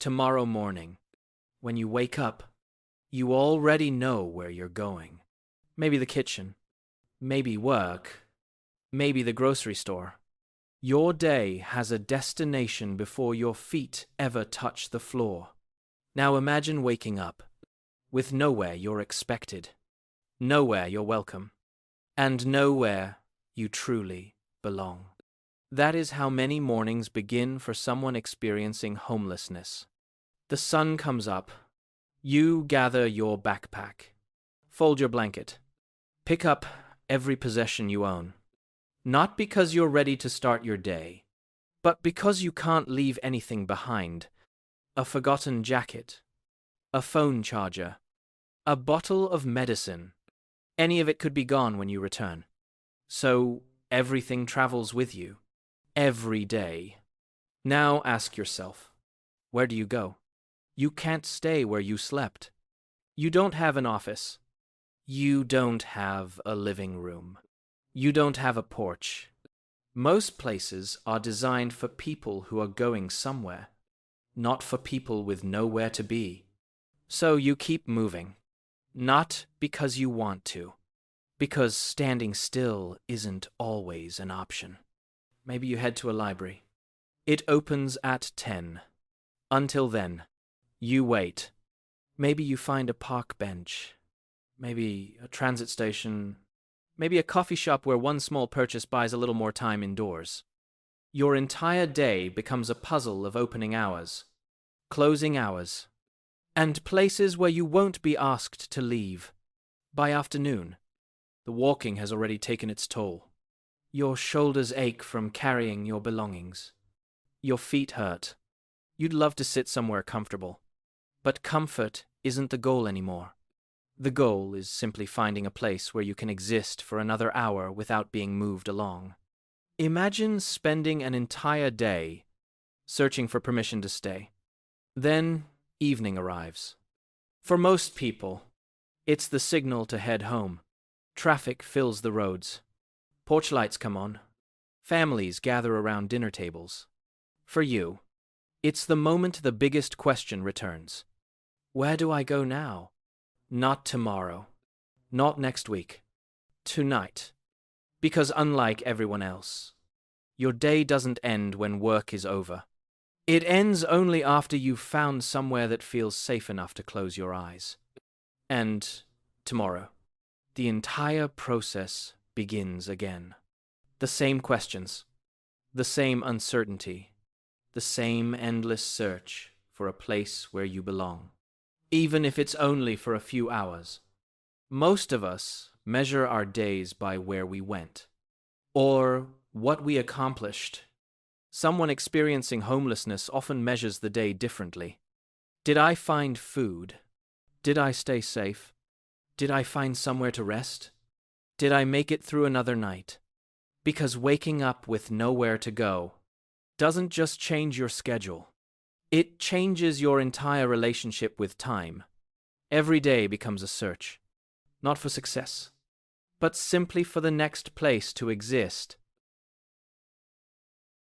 tomorrow morning, when you wake up, you already know where you're going. Maybe the kitchen, maybe work, maybe the grocery store. Your day has a destination before your feet ever touch the floor. Now imagine waking up with nowhere you're expected, nowhere you're welcome, and nowhere you truly belong. That is how many mornings begin for someone experiencing homelessness. The sun comes up. You gather your backpack, fold your blanket, pick up every possession you own. Not because you're ready to start your day, but because you can't leave anything behind. A forgotten jacket, a phone charger, a bottle of medicine. Any of it could be gone when you return. So everything travels with you, every day. Now ask yourself, where do you go? You can't stay where you slept. You don't have an office. You don't have a living room. You don't have a porch. Most places are designed for people who are going somewhere, not for people with nowhere to be. So you keep moving, not because you want to, because standing still isn't always an option. Maybe you head to a library. It opens at 10. Until then, you wait. Maybe you find a park bench, maybe a transit station, maybe a coffee shop where one small purchase buys a little more time indoors. Your entire day becomes a puzzle of opening hours, closing hours, and places where you won't be asked to leave. By afternoon, the walking has already taken its toll. Your shoulders ache from carrying your belongings. Your feet hurt. You'd love to sit somewhere comfortable. But comfort isn't the goal anymore. The goal is simply finding a place where you can exist for another hour without being moved along. Imagine spending an entire day searching for permission to stay. Then evening arrives. For most people, it's the signal to head home. Traffic fills the roads. Porch lights come on. Families gather around dinner tables. For you, it's the moment the biggest question returns. Where do I go now? Not tomorrow. Not next week. Tonight. Because unlike everyone else, your day doesn't end when work is over. It ends only after you've found somewhere that feels safe enough to close your eyes. And tomorrow, the entire process begins again. The same questions, the same uncertainty, the same endless search for a place where you belong. Even if it's only for a few hours. Most of us measure our days by where we went, or what we accomplished. Someone experiencing homelessness often measures the day differently. Did I find food? Did I stay safe? Did I find somewhere to rest? Did I make it through another night? Because waking up with nowhere to go doesn't just change your schedule. It changes your entire relationship with time. Every day becomes a search, not for success, but simply for the next place to exist.